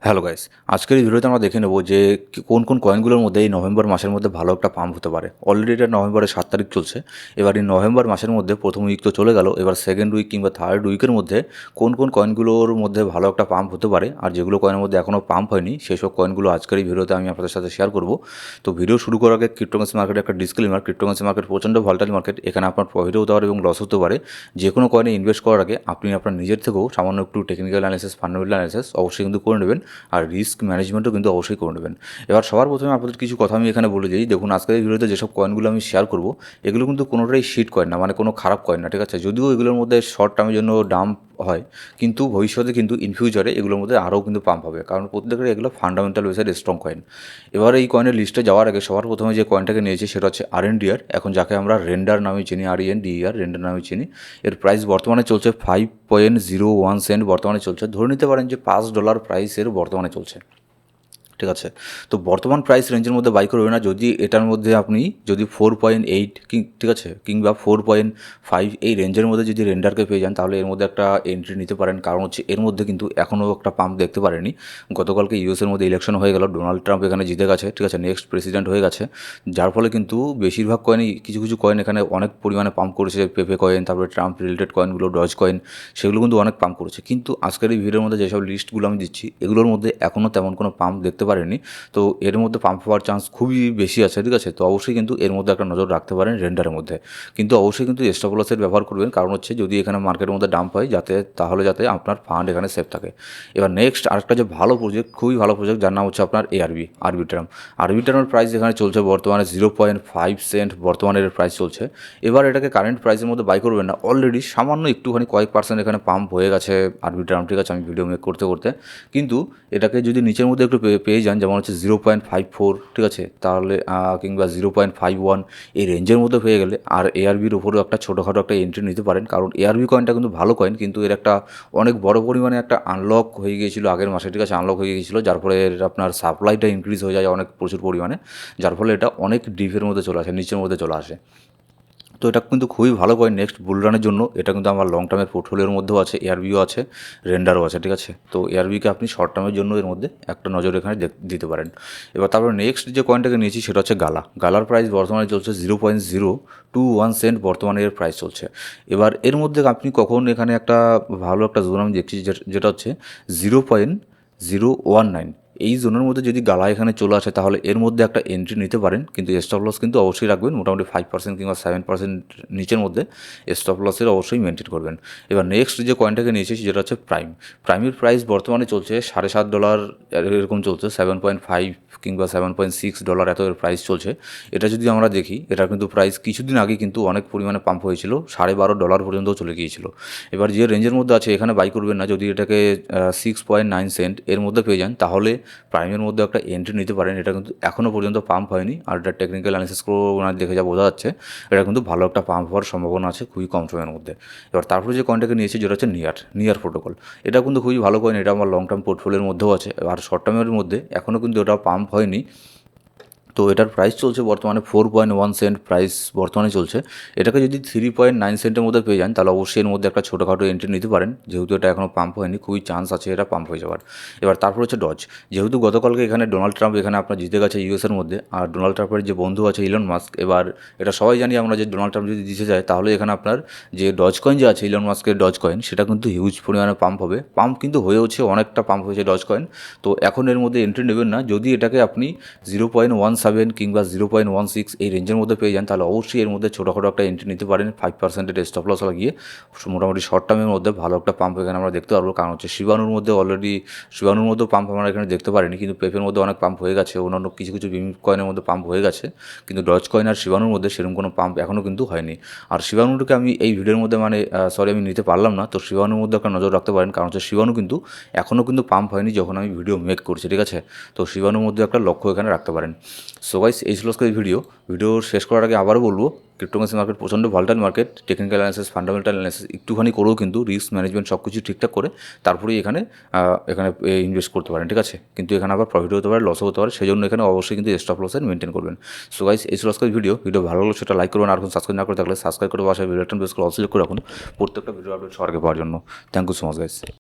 Hello guys, আজকের এই ভিডিওতে আমরা দেখে নেব যে কোন কোন কয়েনগুলোর মধ্যে এই নভেম্বর মাসের মধ্যে ভালো একটা পাম্প হতে পারে। অলরেডি এটা নভেম্বরের 7 তারিখ চলছে। এবার এই নভেম্বর মাসের মধ্যে প্রথম উইক তো চলে গেল, এবার সেকেন্ড উইক কিংবা থার্ড উইকের মধ্যে কোন কোন কয়েনগুলোর মধ্যে ভালো একটা পাম্প হতে পারে, আর যেগুলো কয়েনের মধ্যে এখনও পাম্প হয়নি সেসব কয়েনগুলো আজকের এই ভিডিওতে আমি আপনাদের সাথে শেয়ার করব। তো ভিডিও শুরু করার আগে ক্রিপ্টোকারেন্সি মার্কেটে একটা ডিসক্লেমার। ক্রিপ্টোকারেন্সি মার্কেট প্রচণ্ড ভলাটাইল মার্কেট, এখানে আপনার প্রফিটও হতে পারে এবং লস হতে পারে। যে কোনো কয়েনে ইনভেস্ট করার আগে আপনি আপনার নিজের থেকেও সামান্য একটু টেকনিক্যাল অ্যানালিসিস, ফান্ডামেন্টাল অ্যানালিসিস অবশ্যই কিন্তু করে নেবেন, আর রিস্ক ম্যানেজমেন্টও কিন্তু অবশ্যই করে নেবেন। এবার সবার প্রথমে আপনাদের কিছু কথা আমি এখানে বলে দিই। দেখুন, আজকের এই ভিডিওতে যেসব কয়েনগুলো আমি শেয়ার করব এগুলো কিন্তু কোনোটাই শিট কয়েন না, মানে কোনো খারাপ কয়েন না, ঠিক আছে। যদিও এগুলোর মধ্যে শর্ট টার্মের জন্য ডাম্প হয়, কিন্তু ভবিষ্যতে কিন্তু ইন ফিউচারে এগুলোর মধ্যে আরও কিন্তু পাম্প হবে, কারণ প্রত্যেকের এগুলো ফান্ডামেন্টাল ওয়েসের স্ট্রং কয়েন। এবার এই কয়েনের লিস্টে যাওয়ার আগে সবার প্রথমে যে কয়েনটাকে নিয়েছি সেটা হচ্ছে RNDR, এখন যাকে আমরা রেন্ডার নামে চিনি, RENDER রেন্ডার নামে চিনি। এর প্রাইস বর্তমানে চলছে 5.01 সেন্ট বর্তমানে চলছে। ধরে নিতে পারেন যে $5 প্রাইসের বর্তমানে চলছে, ঠিক আছে। তো বর্তমান প্রাইস রেঞ্জের মধ্যে বাই করবে না। যদি এটার মধ্যে আপনি যদি 4.8 ঠিক আছে, কিংবা 4.5 এই রেঞ্জের মধ্যে যদি রেন্ডারকে পেয়ে যান, তাহলে এর মধ্যে একটা এন্ট্রি নিতে পারেন। কারণ হচ্ছে এর মধ্যে কিন্তু এখনও একটা পাম্প দেখতে পারেনি। গতকালকে ইউএসের মধ্যে ইলেকশন হয়ে গেল, ডোনাল্ড ট্রাম্প এখানে জিতে গেছে, ঠিক আছে, নেক্সট প্রেসিডেন্ট হয়ে গেছে। যার ফলে কিন্তু বেশিরভাগ কয়েনই, কিছু কিছু কয়েন এখানে অনেক পরিমাণে পাম্প করেছে। পেপে কয়েন, তারপরে ট্রাম্প রিলেটেড কয়েনগুলো, ডজ কয়েন, সেগুলো কিন্তু অনেক পাম্প করেছে। কিন্তু আজকের এই ভিডিওর মধ্যে যেসব লিস্টগুলো আমি দিচ্ছি এগুলোর মধ্যে এখনও তেমন কোনো পাম্প দেখতে পারেনি। তো এর মধ্যে পাম্প হওয়ার চান্স খুবই বেশি আছে, ঠিক আছে। তো অবশ্যই কিন্তু এর মধ্যে একটা নজর রাখতে পারেন রেন্ডারের মধ্যে, কিন্তু অবশ্যই কিন্তু স্টপ লসের ব্যবহার করবেন। কারণ হচ্ছে যদি এখানে মার্কেটের মধ্যে ডাম্প হয় তাহলে যাতে আপনার ফান্ড এখানে সেফ থাকে। এবার নেক্সট আরেকটা যে ভালো প্রজেক্ট, খুবই ভালো প্রজেক্ট, যার নাম হচ্ছে আপনার আরবিট্রামের প্রাইস এখানে চলছে বর্তমানে 0.5 সেন্ট বর্তমানে এর প্রাইস চলছে। এবার এটাকে কারেন্ট প্রাইসের মধ্যে বাই করবেন না। অলরেডি সামান্য একটুখানি কয়েক পার্সেন্ট এখানে পাম্প হয়ে গেছে আরবিট্রাম, ঠিক আছে, আমি ভিডিও মেক করতে করতে। কিন্তু এটাকে যদি নিচের মধ্যে একটু পেয়ে যান, যেমন হচ্ছে 0.54, ঠিক আছে, তাহলে কিংবা 0.51 এই রেঞ্জের মধ্যে পেয়ে গেলে, আর ARBর উপরেও একটা ছোটোখাটো একটা এন্ট্রি নিতে পারেন। কারণ ARB কয়েনটা কিন্তু ভালো কয়েন, কিন্তু এর একটা অনেক বড় পরিমাণে একটা আনলক হয়ে গিয়েছিল আগের মাসে, ঠিক আছে, আনলক হয়ে গিয়েছিলো, যার ফলে এর আপনার সাপ্লাইটা ইনক্রিজ হয়ে যায় অনেক প্রচুর পরিমাণে, যার ফলে এটা অনেক ডিপের মধ্যে চলে আসে, নিচের মধ্যে চলে আসে। তো এটা কিন্তু খুবই ভালো কয়েন নেক্সট বুলরানের জন্য। এটা কিন্তু আমার লং টার্মের পোর্টফোলিওর মধ্যেও আছে, ARBও আছে, রেন্ডারও আছে, ঠিক আছে। তো ARBকে আপনি শর্ট টার্মের জন্য এর মধ্যে একটা নজর এখানে দিতে পারেন। এবার তারপর নেক্সট যে কয়েনটাকে নিয়েছি সেটা হচ্ছে গালার প্রাইস বর্তমানে চলছে 0.021 সেন্ট বর্তমানে এর প্রাইস চলছে। এবার এর মধ্যে আপনি কখন এখানে একটা ভালো একটা জোন আমি দেখছি, যেটা হচ্ছে 0.019, এই জোনের মধ্যে যদি গালা এখানে চলে আসে তাহলে এর মধ্যে একটা এন্ট্রি নিতে পারেন, কিন্তু স্টপ লস কিন্তু অবশ্যই রাখবেন। মোটামুটি 5% কিংবা 7% নিচের মধ্যে স্টপ লসের অবশ্যই মেনটেন করবেন। এবার নেক্সট যে কয়েনটাকে নিয়েছি যেটা হচ্ছে প্রাইমের প্রাইস বর্তমানে চলছে $7.5 এরকম চলছে, 7.5 কিংবা $7.6 এত এর প্রাইস চলছে। এটা যদি আমরা দেখি, এটা কিন্তু প্রাইস কিছুদিন আগে কিন্তু অনেক পরিমাণে পাম্প হয়েছিল, $12.5 পর্যন্তও চলে গিয়েছিল। এবার যে রেঞ্জের মধ্যে আছে এখানে বাই করবেন না। যদি এটাকে 6.9 সেন্ট এর মধ্যে পেয়ে যান তাহলে প্রাইমের মধ্যে একটা এন্ট্রি নিতে পারেন। এটা কিন্তু এখনও পর্যন্ত পাম্প হয়নি, আর এটা টেকনিক্যাল অ্যানালিসিস করে ওনার দেখে যা বোঝা যাচ্ছে এটা কিন্তু ভালো একটা পাম্প হওয়ার সম্ভাবনা আছে খুবই কম সময়ের মধ্যে। এবার তারপরে যে কয়েনটাকে নিয়েছি যেটা হচ্ছে নিয়ার প্রোটোকল, এটা কিন্তু খুবই ভালো কয়েন, এটা আমার লং টার্ম পোর্টফোলিওর মধ্যেও আছে, আর শর্ট টার্মের মধ্যে এখনও কিন্তু ওটা পাম্প হয়নি। তো এটার প্রাইস চলছে বর্তমানে 4.1 সেন্ট প্রাইস বর্তমানে চলছে। এটাকে যদি 3.9 সেন্টের মধ্যে পেয়ে যান তাহলে অবশ্যই এর মধ্যে একটা ছোটোখাটো এন্ট্রি নিতে পারেন, যেহেতু এটা এখনও পাম্প হয়নি, খুবই চান্স আছে এটা পাম্প হয়ে যাওয়ার। এবার তারপর হচ্ছে ডজ, যেহেতু গতকালকে এখানে ডোনাল্ড ট্রাম্প এখানে আপনার জিতে গেছে ইউএসের মধ্যে, আর ডোনাল্ড ট্রাম্পের যে বন্ধু আছে ইলন মাস্ক, এবার এটা সবাই জানি আমরা যে ডোনাল্ড ট্রাম্প যদি জিতে যায় তাহলে এখানে আপনার যে ডজ কয়েন যে আছে ইলন মাস্কের ডজ কয়েন, সেটা কিন্তু হিউজ পরিমাণে পাম্প হবে, পাম্প কিন্তু হয়েওছে, অনেকটা পাম্প হয়েছে ডজ কয়েন। তো এখন এর মধ্যে এন্ট্রি নেবেন না। যদি এটাকে আপনি 0.17 কিংবা 0.16 এই রেঞ্জের মধ্যে পেয়ে যান তাহলে অবশ্যই এর মধ্যে ছোটোখাটো একটা এন্ট্রি নিতে পারেন, 5% স্টপ লস লাগিয়ে। মোটামুটি শর্ট টার্মের মধ্যে ভালো একটা পাম্প এখানে আমরা দেখতে পারবো। কারণ হচ্ছে শিবানুর মধ্যেও পাম্প আমরা এখানে দেখতে পারিনি, কিন্তু পেপের মধ্যে অনেক পাম্প হয়ে গেছে, অন্যান্য কিছু কিছু কয়েনের মধ্যে পাম্প হয়ে গেছে, কিন্তু ডজ কয়েন আর শিবানুর মধ্যে সেরকম কোনো পাম্প এখনও কিন্তু হয়নি। আর শিবানুটাকে আমি এই ভিডিওর মধ্যে আমি নিতে পারলাম না। তো শিবানুর মধ্যে একটা নজর রাখতে পারেন, কারণ হচ্ছে শিবানু কিন্তু এখনও কিন্তু পাম্প হয়নি যখন আমি ভিডিও মেক করছি, ঠিক আছে। তো শিবানুর মধ্যে একটা লক্ষ্য এখানে রাখতে পারেন। সো গাইস, এই ছিল আজকের ভিডিও শেষ করার আগে আবারও বলবো, ক্রিপ্টোকারেন্সি মার্কেট প্রচণ্ড volatile market, technical analysis, fundamental analysis একটুখানি করেও কিন্তু রিস্ক ম্যানেজমেন্ট সব কিছু ঠিকঠাক করে তারপরেই এখানে ইনভেস্ট করতে পারেন, ঠিক আছে। কিন্তু এখানে আবার প্রফিট হতে পারে, লসও হতে পারে, সেই জন্য এখানে অবশ্যই কিন্তু স্টপ লসের মেনটেন করবেন। সো গাইস, এই ছিল আজকের ভিডিও ভালো লাগলো সেটা লাইক করবেন, আর এখন সাবস্ক্রাইব না করে থাকলে সাবস্ক্রাইব করে বাসায় ভিডিওটা বেশ করে অল সিলেক্ট করে রাখুন প্রত্যেকটা ভিডিও আপডেট সরকার পাওয়ার জন্য। Thank you so much guys.